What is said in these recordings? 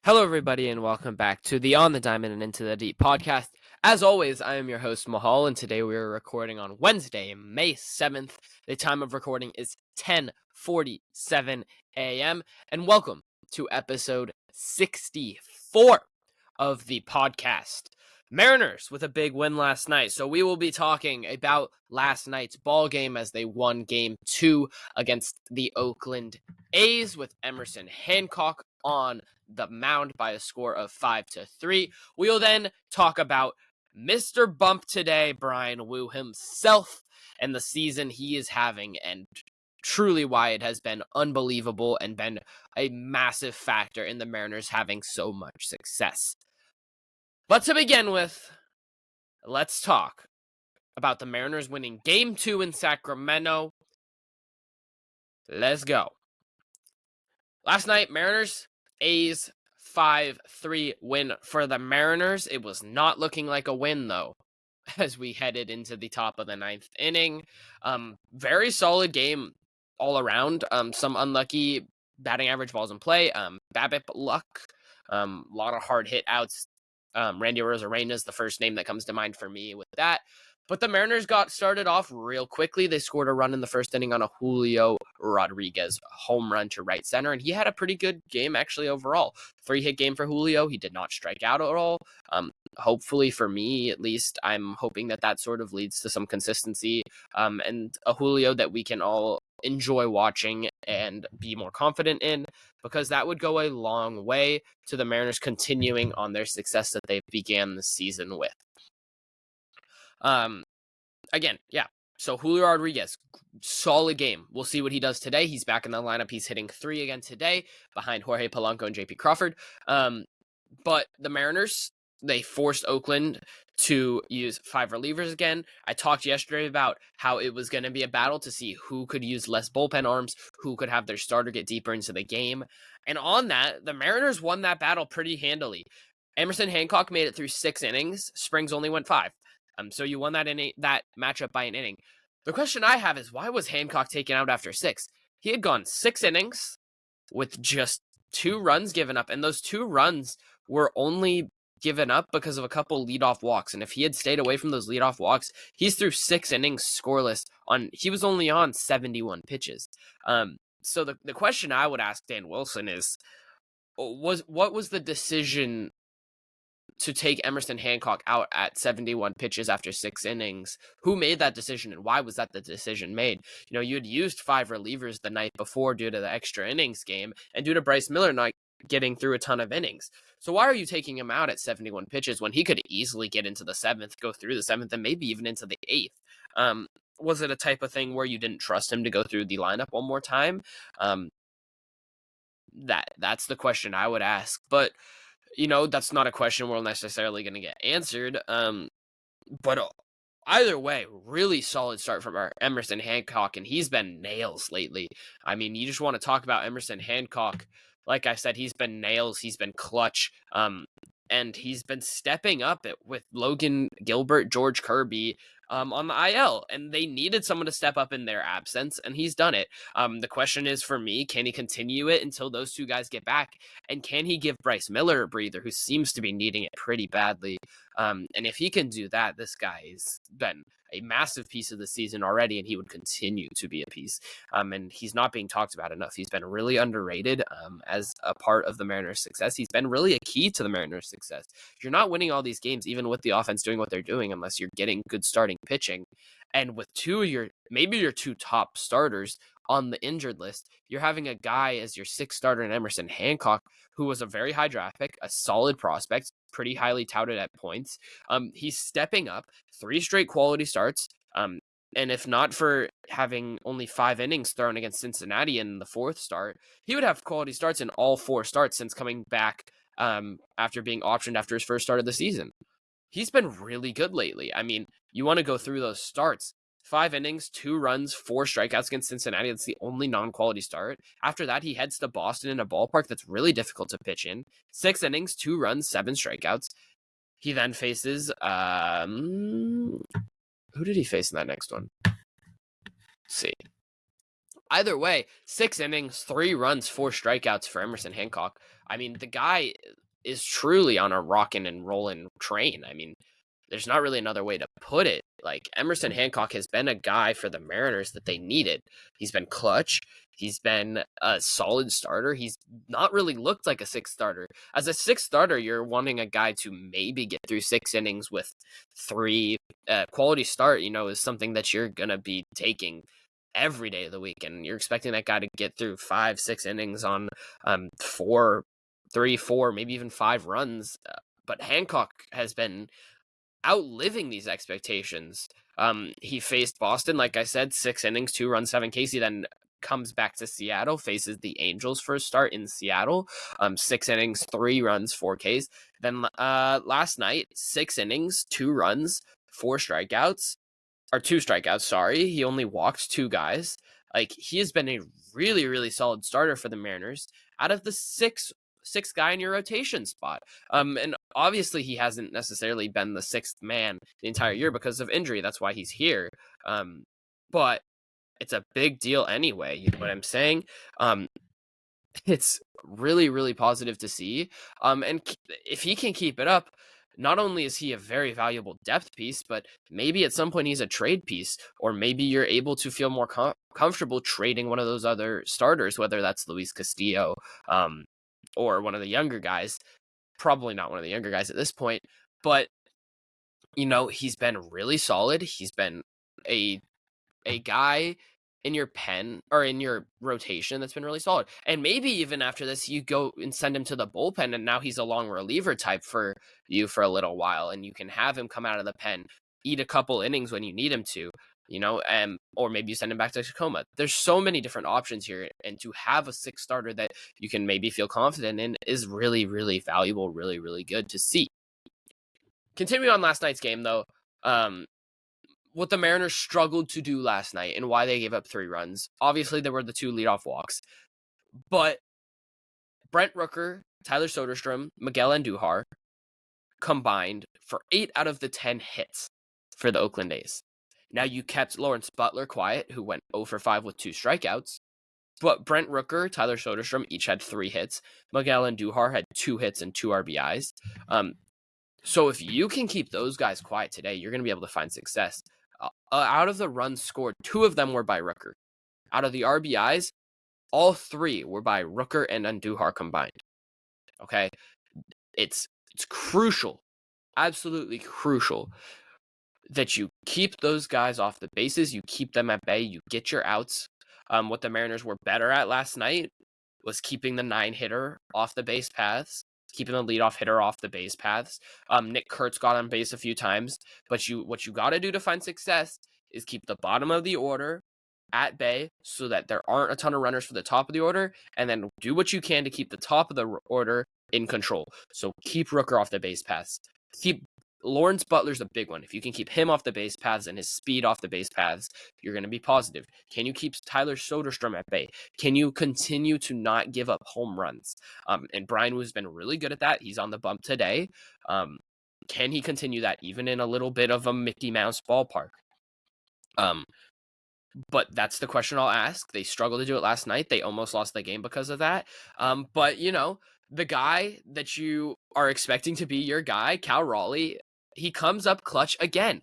Hello, everybody, and welcome back to the On the Diamond and Into the Deep podcast. As always, I am your host, Mahal, and today we are recording on Wednesday, May 7th. The time of recording is 10:47 a.m., and welcome to episode 64 of the podcast. Mariners with a big win last night, so we will be talking about last night's ball game as they won Game 2 against the Oakland A's with Emerson Hancock on the mound by a score of 5-3. We will then talk about Mr. Bump today, Bryan Woo himself, and the season he is having, and truly why it has been unbelievable and been a massive factor in the Mariners having so much success. But to begin with, let's talk about the Mariners winning Game 2 in Sacramento. Let's go. Last night, Mariners, A's 5-3 win for the Mariners. It was not looking like a win, though, as we headed into the top of the ninth inning. Very solid game all around. Some unlucky batting average balls in play. BABIP luck. A lot of hard hit outs. Randy Arozarena is the first name that comes to mind for me with that. But the Mariners got started off real quickly. They scored a run in the first inning on a Julio Rodriguez home run to right center, and he had a pretty good game actually overall. 3-hit game for Julio. He did not strike out at all. Hopefully for me, at least, I'm hoping that sort of leads to some consistency and a Julio that we can all enjoy watching and be more confident in, because that would go a long way to the Mariners continuing on their success that they began the season with. Again, yeah. So Julio Rodriguez, solid game. We'll see what he does today. He's back in the lineup. He's hitting 3 again today behind Jorge Polanco and JP Crawford. But the Mariners, they forced Oakland to use 5 relievers again. I talked yesterday about how it was going to be a battle to see who could use less bullpen arms, who could have their starter get deeper into the game. And on that, the Mariners won that battle pretty handily. Emerson Hancock made it through 6 innings. Springs only went 5. So you won that matchup by an inning. The question I have is, why was Hancock taken out after 6? He had gone 6 innings with just 2 runs given up, and those 2 runs were only given up because of a couple leadoff walks. And if he had stayed away from those leadoff walks, he's through 6 innings scoreless. He was only on 71 pitches. So the question I would ask Dan Wilson is, what was the decision to take Emerson Hancock out at 71 pitches after 6 innings? Who made that decision, and why was that the decision made? You know, you had used 5 relievers the night before due to the extra innings game and due to Bryce Miller not getting through a ton of innings. So why are you taking him out at 71 pitches when he could easily get into the 7th, go through the 7th, and maybe even into the 8th? Was it a type of thing where you didn't trust him to go through the lineup one more time? That's the question I would ask. But you know, that's not a question we're necessarily going to get answered. But either way, really solid start from our Emerson Hancock, and he's been nails lately. I mean, you just want to talk about Emerson Hancock. Like I said, he's been nails. He's been clutch. And he's been stepping up with Logan Gilbert, George Kirby on the IL, and they needed someone to step up in their absence, and he's done it. The question is, for me, can he continue it until those 2 guys get back, and can he give Bryce Miller a breather, who seems to be needing it pretty badly? And if he can do that, this guy has been a massive piece of the season already, and he would continue to be a piece. And he's not being talked about enough. He's been really underrated as a part of the Mariners' success. He's been really a key to the Mariners' success. You're not winning all these games, even with the offense doing what they're doing, unless you're getting good starting pitching. And with maybe your 2 top starters on the injured list, you're having a guy as your 6th starter in Emerson Hancock, who was a very high draft pick, a solid prospect, pretty highly touted at points. He's stepping up, 3 straight quality starts. And if not for having only 5 innings thrown against Cincinnati in the 4th start, he would have quality starts in all 4 starts since coming back after being optioned after his first start of the season. He's been really good lately. I mean, you want to go through those starts. 5 innings, 2 runs, 4 strikeouts against Cincinnati. That's the only non-quality start. After that, he heads to Boston in a ballpark that's really difficult to pitch in. 6 innings, 2 runs, 7 strikeouts. He then faces... who did he face in that next one? Let's see. Either way, 6 innings, 3 runs, 4 strikeouts for Emerson Hancock. I mean, the guy is truly on a rockin' and rollin' train. I mean, there's not really another way to put it. Like, Emerson Hancock has been a guy for the Mariners that they needed. He's been clutch. He's been a solid starter. He's not really looked like a sixth starter. As a sixth starter, you're wanting a guy to maybe get through 6 innings with 3 quality start, is something that you're going to be taking every day of the week. And you're expecting that guy to get through 5, 6 innings on 4, 3, 4, maybe even 5 runs. But Hancock has been outliving these expectations. He faced Boston, like I said, 6 innings, 2 runs, 7 Ks. He then comes back to Seattle, faces the Angels for a start in Seattle. 6 innings, 3 runs, 4 Ks. Then last night, 6 innings, 2 runs, 4 strikeouts. Or 2 strikeouts, sorry. He only walked 2 guys. Like, he has been a really, really solid starter for the Mariners out of the sixth guy in your rotation spot. And obviously he hasn't necessarily been the 6th man the entire year because of injury. That's why he's here. But it's a big deal anyway. You know what I'm saying? It's really, really positive to see. And if he can keep it up, not only is he a very valuable depth piece, but maybe at some point he's a trade piece, or maybe you're able to feel more comfortable trading one of those other starters, whether that's Luis Castillo, or one of the younger guys. Probably not one of the younger guys at this point, but he's been really solid. He's been a guy in your pen or in your rotation that's been really solid. And maybe even after this, you go and send him to the bullpen, and now he's a long reliever type for you for a little while, and you can have him come out of the pen, eat a couple innings when you need him to, or maybe you send him back to Tacoma. There's so many different options here, and to have a 6th starter that you can maybe feel confident in is really, really valuable, really, really good to see. Continuing on last night's game, though, what the Mariners struggled to do last night and why they gave up 3 runs. Obviously, there were the 2 leadoff walks, but Brent Rooker, Tyler Soderstrom, Miguel Andujar combined for 8 out of the 10 hits for the Oakland A's. Now, you kept Lawrence Butler quiet, who went 0 for 5 with 2 strikeouts, but Brent Rooker, Tyler Soderstrom each had 3 hits. Miguel Andujar had 2 hits and 2 RBIs. So if you can keep those guys quiet today, you're going to be able to find success. Out of the runs scored, 2 of them were by Rooker. Out of the RBIs, all 3 were by Rooker and Andujar combined. Okay? It's crucial, absolutely crucial, that you keep those guys off the bases, you keep them at bay, you get your outs. What the Mariners were better at last night was keeping the 9-hitter off the base paths, keeping the leadoff hitter off the base paths. Nick Kurtz got on base a few times, but what you got to do to find success is keep the bottom of the order at bay so that there aren't a ton of runners for the top of the order, and then do what you can to keep the top of the order in control. So keep Rooker off the base paths. Keep Lawrence Butler's a big one. If you can keep him off the base paths and his speed off the base paths, you're going to be positive. Can you keep Tyler Soderstrom at bay? Can you continue to not give up home runs? And Bryan Woo's been really good at that. He's on the bump today. Can he continue that even in a little bit of a Mickey Mouse ballpark? But that's the question I'll ask. They struggled to do it last night. They almost lost the game because of that. But, the guy that you are expecting to be your guy, Cal Raleigh, he comes up clutch again.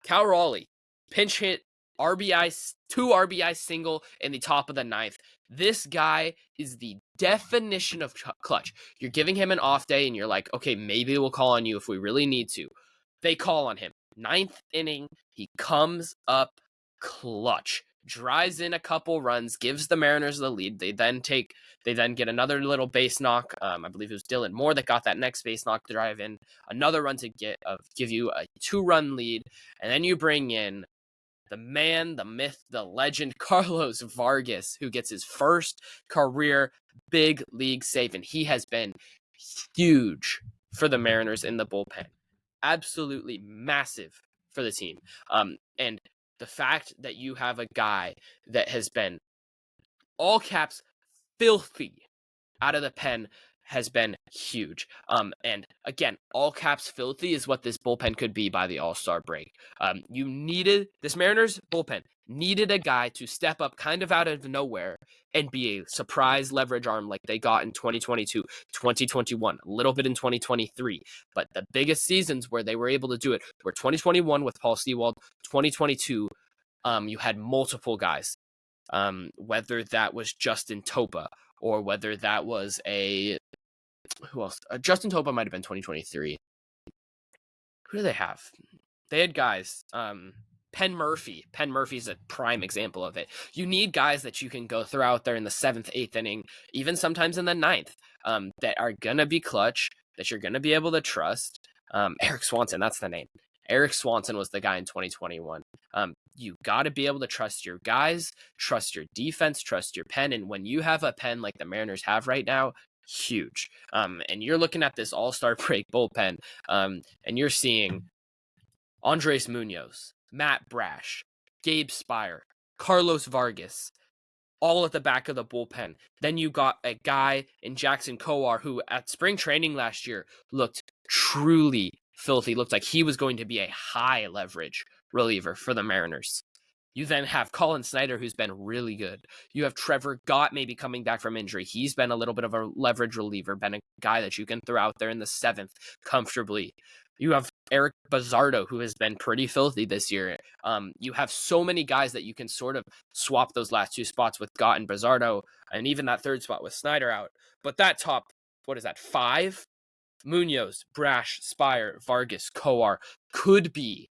Cal Raleigh, pinch hit, RBI, 2 RBI single in the top of the 9th. This guy is the definition of clutch. You're giving him an off day, and you're like, okay, maybe we'll call on you if we really need to. They call on him. 9th inning, he comes up clutch, drives in a couple runs, gives the Mariners the lead. They then get another little base knock. I believe it was Dylan Moore that got that next base knock to drive in another run to give you a 2-run lead. And then you bring in the man, the myth, the legend, Carlos Vargas, who gets his first career big league save. And he has been huge for the Mariners in the bullpen. Absolutely massive for the team. And the fact that you have a guy that has been all caps filthy out of the pen has been huge. And again, all caps filthy is what this bullpen could be by the All-Star break. This Mariners bullpen needed a guy to step up kind of out of nowhere and be a surprise leverage arm like they got in 2022, 2021, a little bit in 2023. But the biggest seasons where they were able to do it were 2021 with Paul Sewald, 2022, you had multiple guys, whether that was Justin Topa or whether that was who else? Justin Topa might have been 2023. Who do they have? They had guys. Penn Murphy. Penn Murphy's a prime example of it. You need guys that you can go throw out there in the 7th, 8th inning, even sometimes in the 9th, that are going to be clutch, that you're going to be able to trust. Eric Swanson, that's the name. Eric Swanson was the guy in 2021. You got to be able to trust your guys, trust your defense, trust your pen. And when you have a pen like the Mariners have right now, huge. And you're looking at this all-star break bullpen, and you're seeing Andres Munoz, Matt Brash, Gabe Spire, Carlos Vargas, all at the back of the bullpen. Then you got a guy in Jackson Kowar who at spring training last year looked truly filthy, looked like he was going to be a high leverage reliever for the Mariners. You then have Colin Snyder, who's been really good. You have Trevor Gott maybe coming back from injury. He's been a little bit of a leverage reliever, been a guy that you can throw out there in the 7th comfortably. You have Eric Bazzardo, who has been pretty filthy this year. You have so many guys that you can sort of swap those last 2 spots with Gott and Bazzardo, and even that 3rd spot with Snyder out. But that top, 5? Munoz, Brash, Spire, Vargas, Kowar could be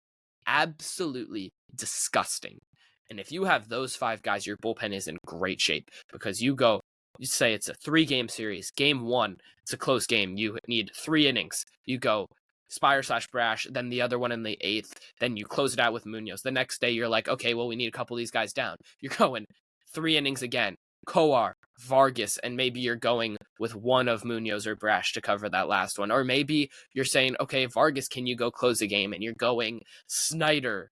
absolutely disgusting. And if you have those 5 guys, your bullpen is in great shape because you say it's a 3-game series. Game 1, it's a close game. You need 3 innings. You go Spire/Brash, then the other one in the 8th. Then you close it out with Munoz. The next day, you're like, okay, well, we need a couple of these guys down. You're going 3 innings again. Kowar, Vargas, and maybe you're going with one of Munoz or Brash to cover that last one. Or maybe you're saying, okay, Vargas, can you go close the game? And you're going Snyder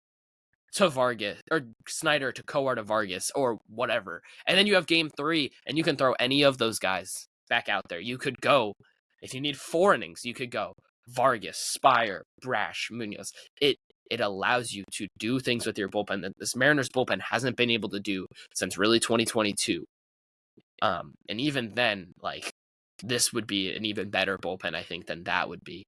to Vargas, or Snyder to Kowar to Vargas, or whatever. And then you have game 3, and you can throw any of those guys back out there. You could go, if you need 4 innings, you could go Vargas, Spire, Brash, Munoz. It allows you to do things with your bullpen that this Mariners bullpen hasn't been able to do since really 2022. And even then, this would be an even better bullpen, I think, than that would be.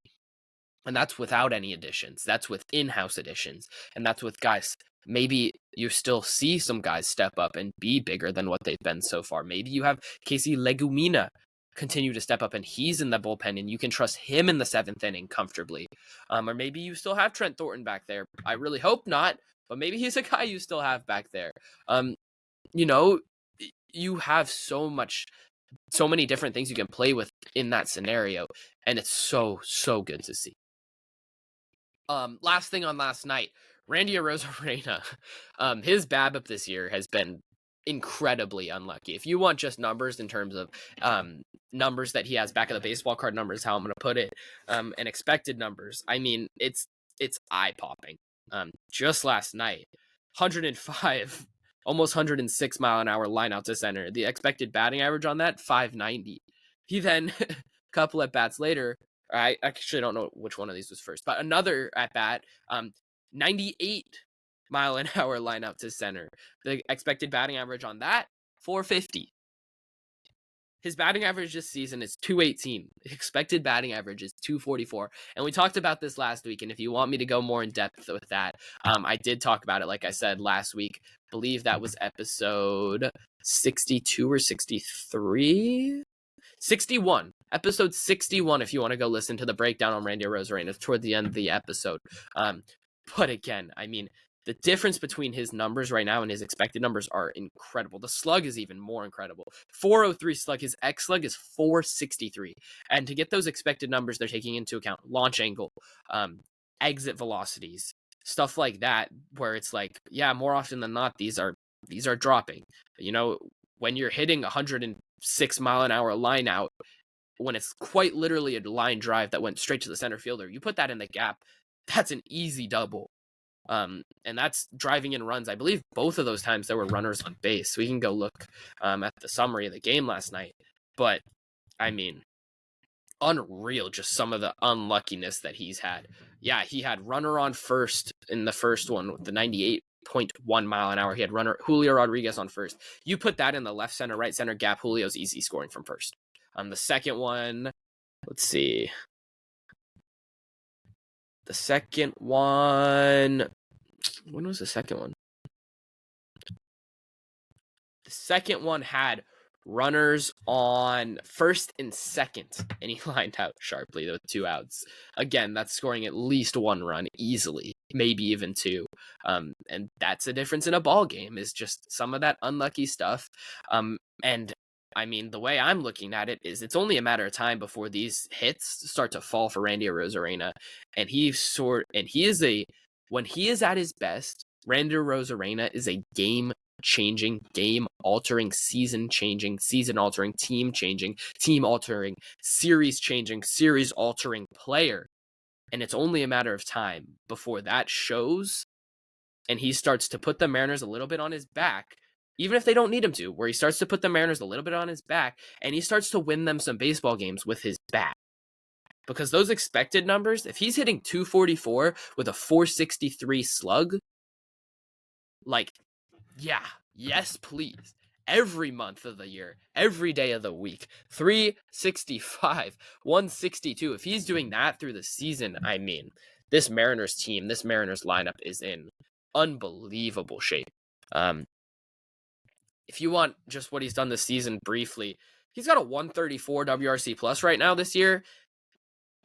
And that's without any additions. That's with in-house additions. And that's with guys. Maybe you still see some guys step up and be bigger than what they've been so far. Maybe you have Casey Legumina continue to step up and he's in the bullpen and you can trust him in the 7th inning comfortably. Or maybe you still have Trent Thornton back there. I really hope not, but maybe he's a guy you still have back there. You have so many different things you can play with in that scenario, and it's so good to see. Last thing on last night, Randy Arozarena, his BABIP this year has been incredibly unlucky. If you want just numbers in terms of numbers that he has back of the baseball card numbers, how I'm going to put it, and expected numbers, I mean, it's eye-popping. Just last night, 105, almost 106 mile an hour line out to center. The expected batting average on that, 590. He then, a couple at bats later, I actually don't know which one of these was first, but another at bat, 98 mile an hour line out to center. The expected batting average on that, 450. His batting average this season is 218. Expected batting average is 244. And we talked about this last week. And if you want me to go more in depth with that, I did talk about it, like I said, last week. I believe that was episode 62 or 63? 61. Episode 61, if you want to go listen to the breakdown on Randy Arozarena toward the end of the episode. But again, I mean, the difference between his numbers right now and his expected numbers are incredible. The slug is even more incredible. 403 slug. His X slug is 463. And to get those expected numbers, they're taking into account launch angle, exit velocities, stuff like that, where it's like, yeah, more often than not, these are dropping. When you're hitting 106 mile an hour line out, when it's quite literally a line drive that went straight to the center fielder, you put that in the gap, that's an easy double. And that's driving in runs. I believe both of those times there were runners on base. We can go look at the summary of the game last night. But, I mean, unreal, just some of the unluckiness that he's had. Yeah, he had runner on first in the first one with the 98.1 mile an hour. He had runner Julio Rodriguez on first. You put that in the left center, right center gap, Julio's easy scoring from first. The second one, let's see. The second one, when was the second one? The second one had runners on first and second, and he lined out sharply with 2 outs. Again, that's scoring at least 1 run easily, maybe even 2. And that's a difference in a ball game, is just some of that unlucky stuff. And I mean, the way I'm looking at it is it's only a matter of time before these hits start to fall for Randy Arozarena. And when he is at his best, Randy Arozarena is a game-changing, game-altering, season-changing, season-altering, team-changing, team-altering, series-changing, series-altering player. And it's only a matter of time before that shows and he starts to put the Mariners a little bit on his back, even if they don't need him to, where he starts to put the Mariners a little bit on his back and he starts to win them some baseball games with his bat. Because those expected numbers, if he's hitting 244 with a 463 slug, like, yeah, yes, please. Every month of the year, every day of the week, 365, 162. If he's doing that through the season, I mean, this Mariners team, this Mariners lineup is in unbelievable shape. If you want just what he's done this season briefly, he's got a 134 WRC plus right now this year.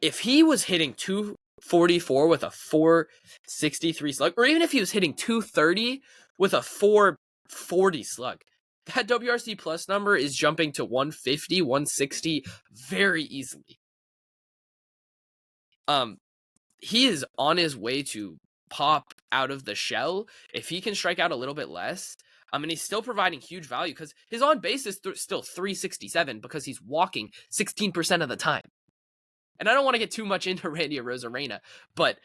If he was hitting 244 with a 463 slug, or even if he was hitting 230 with a 440 slug, that WRC plus number is jumping to 150, 160 very easily. He is on his way to pop out of the shell. If he can strike out a little bit less, and he's still providing huge value because his on base is still 367 because he's walking 16% of the time. And I don't want to get too much into Randy Arozarena, but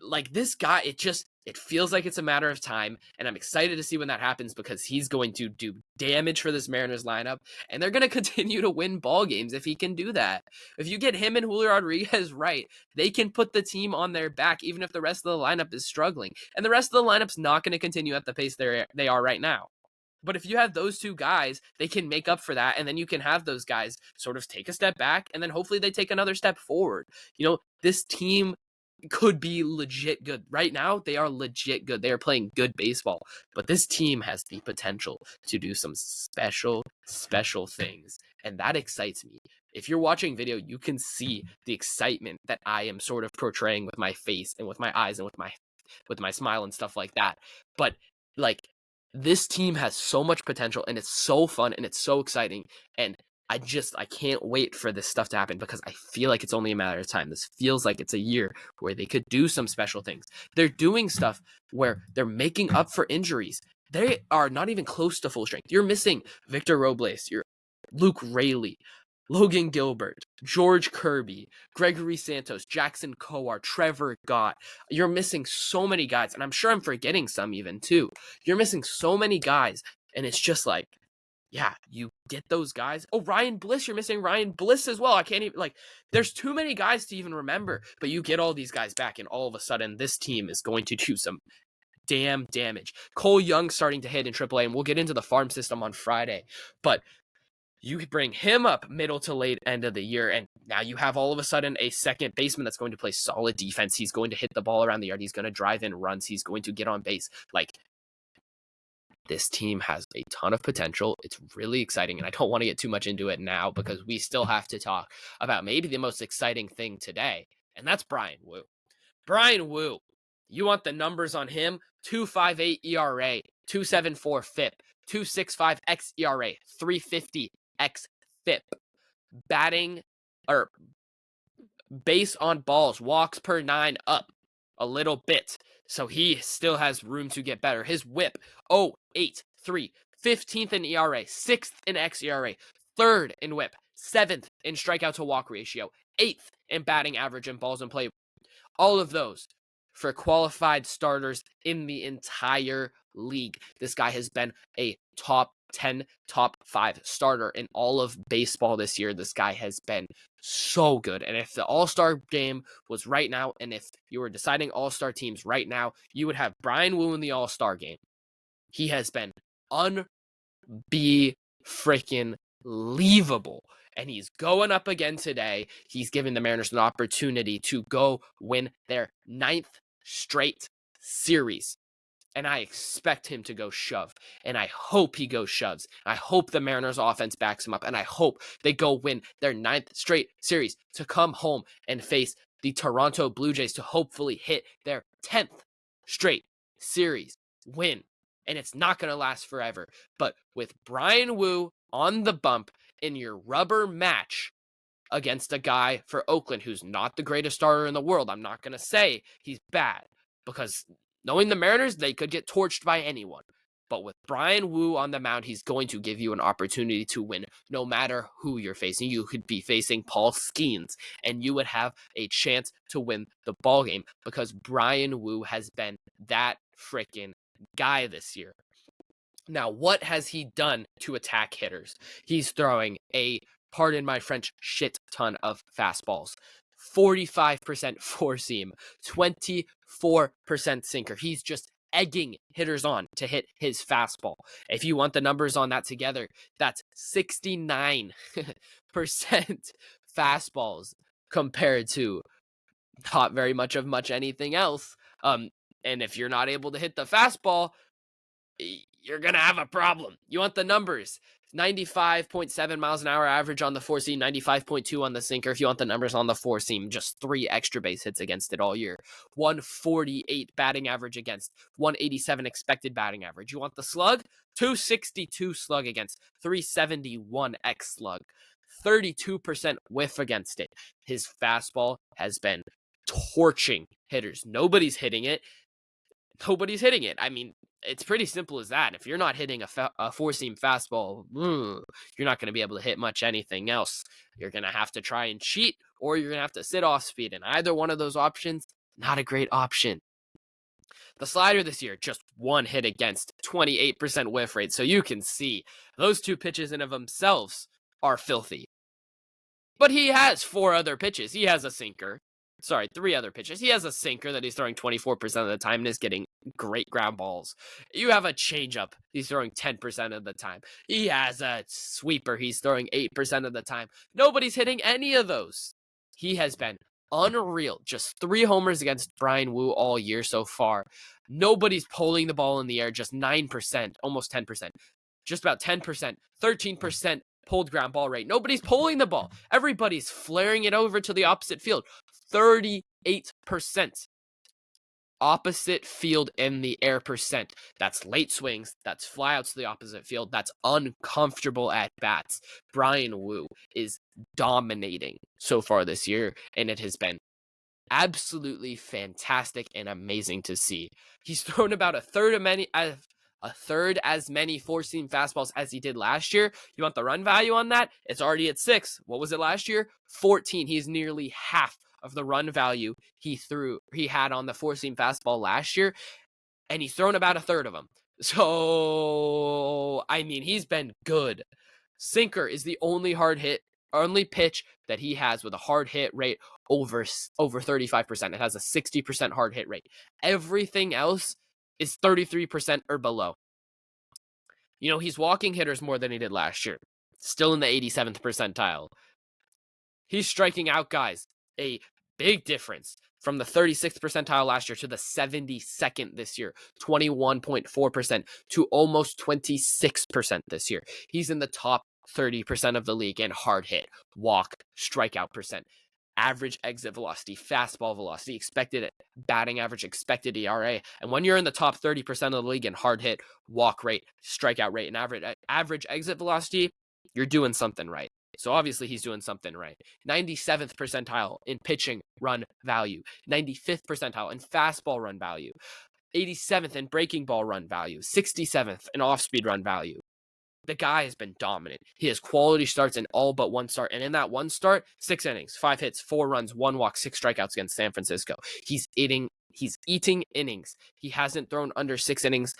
like this guy, it feels like it's a matter of time, and I'm excited to see when that happens because he's going to do damage for this Mariners lineup, and they're going to continue to win ball games if he can do that. If you get him and Julio Rodriguez right, they can put the team on their back even if the rest of the lineup is struggling, and the rest of the lineup's not going to continue at the pace they are right now. But if you have those two guys, they can make up for that, and then you can have those guys sort of take a step back, and then hopefully they take another step forward. This team could be legit good. Right now, they are legit good. They are playing good baseball. But this team has the potential to do some special, special things, and that excites me. If you're watching video, you can see the excitement that I am sort of portraying with my face and with my eyes and with my smile and stuff like that. But like, this team has so much potential, and it's so fun, and it's so exciting, and I can't wait for this stuff to happen because I feel like it's only a matter of time. This feels like it's a year where they could do some special things. They're doing stuff where they're making up for injuries. They are not even close to full strength. You're missing Victor Robles, you're Luke Raley, Logan Gilbert, George Kirby, Gregory Santos, Jackson Kowar, Trevor Gott. You're missing so many guys, and I'm sure I'm forgetting some even too. You're missing so many guys, and it's just like, yeah, you get those guys. Oh, Ryan Bliss, you're missing Ryan Bliss as well. I can't even, there's too many guys to even remember, but you get all these guys back, and all of a sudden, this team is going to do some damn damage. Cole Young starting to hit in AAA, and we'll get into the farm system on Friday, but you bring him up middle to late end of the year, and now you have all of a sudden a second baseman that's going to play solid defense. He's going to hit the ball around the yard. He's going to drive in runs. He's going to get on base. This team has a ton of potential. It's really exciting, and I don't want to get too much into it now because we still have to talk about maybe the most exciting thing today, and that's Bryan Woo. Bryan Woo, you want the numbers on him? 2.58 ERA, 2.74 FIP, 2.65 xERA, 3.50 xFIP. Batting or base on balls, walks per 9 up a little bit. So he still has room to get better. His whip, 0.83, 15th in ERA, 6th in xERA, 3rd in whip, 7th in strikeout to walk ratio, 8th in batting average and balls in play. All of those for qualified starters in the entire league. This guy has been a top 10, top 5 starter in all of baseball this year. This guy has been so good. And if the All-Star game was right now, and if you were deciding All-Star teams right now, you would have Bryan Woo in the All-Star game. He has been freaking believable. And he's going up again today. He's giving the Mariners an opportunity to go win their 9th straight series. And I expect him to go shove. And I hope he goes shoves. I hope the Mariners offense backs him up. And I hope they go win their 9th straight series to come home and face the Toronto Blue Jays to hopefully hit their 10th straight series win. And it's not going to last forever. But with Bryan Woo on the bump in your rubber match against a guy for Oakland who's not the greatest starter in the world, I'm not going to say he's bad, because knowing the Mariners, they could get torched by anyone. But with Bryan Woo on the mound, he's going to give you an opportunity to win no matter who you're facing. You could be facing Paul Skeens, and you would have a chance to win the ballgame because Bryan Woo has been that freaking guy this year. Now, what has he done to attack hitters? He's throwing a, pardon my French, shit ton of fastballs. 45% four seam, 24% sinker. He's just egging hitters on to hit his fastball. If you want the numbers on that together, that's 69% fastballs compared to not very much of anything else. And if you're not able to hit the fastball, you're going to have a problem. You want the numbers. 95.7 miles an hour average on the four seam, 95.2 on the sinker. If you want the numbers on the four seam, just 3 extra base hits against it all year. 148 batting average against, 187 expected batting average. You want the slug? 262 slug against, 371 X slug. 32% whiff against it. His fastball has been torching hitters. Nobody's hitting it. I mean, it's pretty simple as that. If you're not hitting a four-seam fastball, you're not going to be able to hit much anything else. You're going to have to try and cheat, or you're going to have to sit off speed. And either one of those options, not a great option. The slider this year, just 1 hit against, 28% whiff rate. So you can see those 2 pitches in of themselves are filthy. But he has 4 other pitches. He has a sinker. 3 other pitches. He has a sinker that he's throwing 24% of the time and is getting great ground balls. You have a changeup. He's throwing 10% of the time. He has a sweeper. He's throwing 8% of the time. Nobody's hitting any of those. He has been unreal. Just 3 homers against Bryan Woo all year so far. Nobody's pulling the ball in the air. Just 9%, almost 10%. Just about 10%, 13% pulled ground ball rate. Nobody's pulling the ball. Everybody's flaring it over to the opposite field. 38% opposite field in the air percent. That's late swings. That's flyouts to the opposite field. That's uncomfortable at bats. Bryan Woo is dominating so far this year, and it has been absolutely fantastic and amazing to see. He's thrown about a third as many four-seam fastballs as he did last year. You want the run value on that? It's already at 6. What was it last year? 14. He's nearly half of the run value he had on the four-seam fastball last year, and he's thrown about a third of them. So, I mean, he's been good. Sinker is the only pitch that he has with a hard hit rate over 35%. It has a 60% hard hit rate. Everything else is 33% or below. You know, he's walking hitters more than he did last year. Still in the 87th percentile. He's striking out guys. A big difference from the 36th percentile last year to the 72nd this year. 21.4% to almost 26% this year. He's in the top 30% of the league in hard hit, walk, strikeout percent, average exit velocity, fastball velocity, expected batting average, expected ERA. And when you're in the top 30% of the league in hard hit, walk rate, strikeout rate, and average exit velocity, you're doing something right. So obviously he's doing something right. 97th percentile in pitching run value, 95th percentile in fastball run value, 87th in breaking ball run value, 67th in off-speed run value. The guy has been dominant. He has quality starts in all but one start. And in that one start, 6 innings, 5 hits, 4 runs, 1 walk, 6 strikeouts against San Francisco. He's eating innings. He hasn't thrown under 6 innings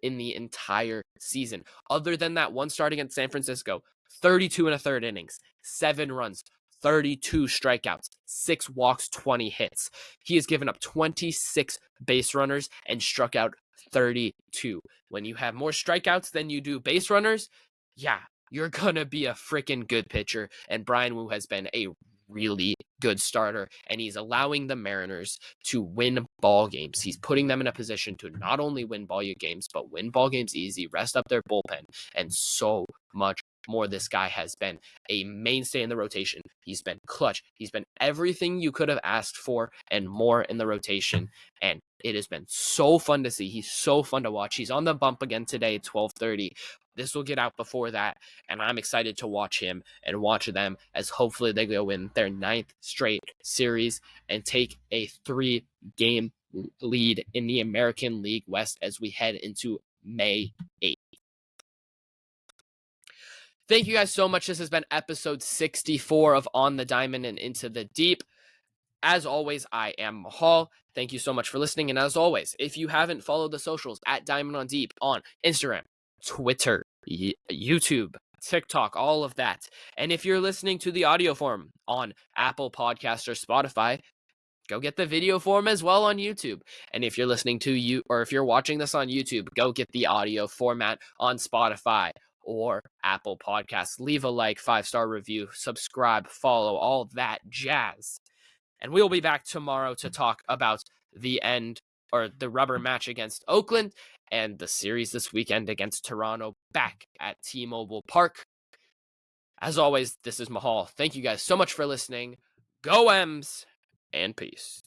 in the entire season. Other than that one start against San Francisco, 32 1/3 innings, 7 runs, 32 strikeouts, 6 walks, 20 hits. He has given up 26 base runners and struck out 32. When you have more strikeouts than you do base runners, yeah, you're going to be a freaking good pitcher. And Bryan Woo has been a really good starter, and he's allowing the Mariners to win ball games. He's putting them in a position to not only win ball games, but win ball games easy, rest up their bullpen, and so much more. This guy has been a mainstay in the rotation. He's been clutch. He's been everything you could have asked for and more in the rotation, and it has been so fun to see. He's so fun to watch. He's on the bump again today at 12:30. This will get out before that, and I'm excited to watch him and watch them as hopefully they go win their 9th straight series and take a 3-game lead in the American League West as we head into May 8th. Thank you guys so much. This has been episode 64 of On the Diamond and Into the Deep. As always, I am Mahal. Thank you so much for listening. And as always, if you haven't followed the socials at Diamond on Deep on Instagram, Twitter, YouTube, TikTok, all of that. And if you're listening to the audio form on Apple Podcasts or Spotify, go get the video form as well on YouTube. And if you're listening to you, or if you're watching this on YouTube, go get the audio format on Spotify or Apple Podcasts. Leave a like, 5-star review, subscribe, follow, all that jazz. And we'll be back tomorrow to talk about the rubber match against Oakland and the series this weekend against Toronto back at T-Mobile Park. As always, this is Mahal. Thank you guys so much for listening. Go Ems, and peace.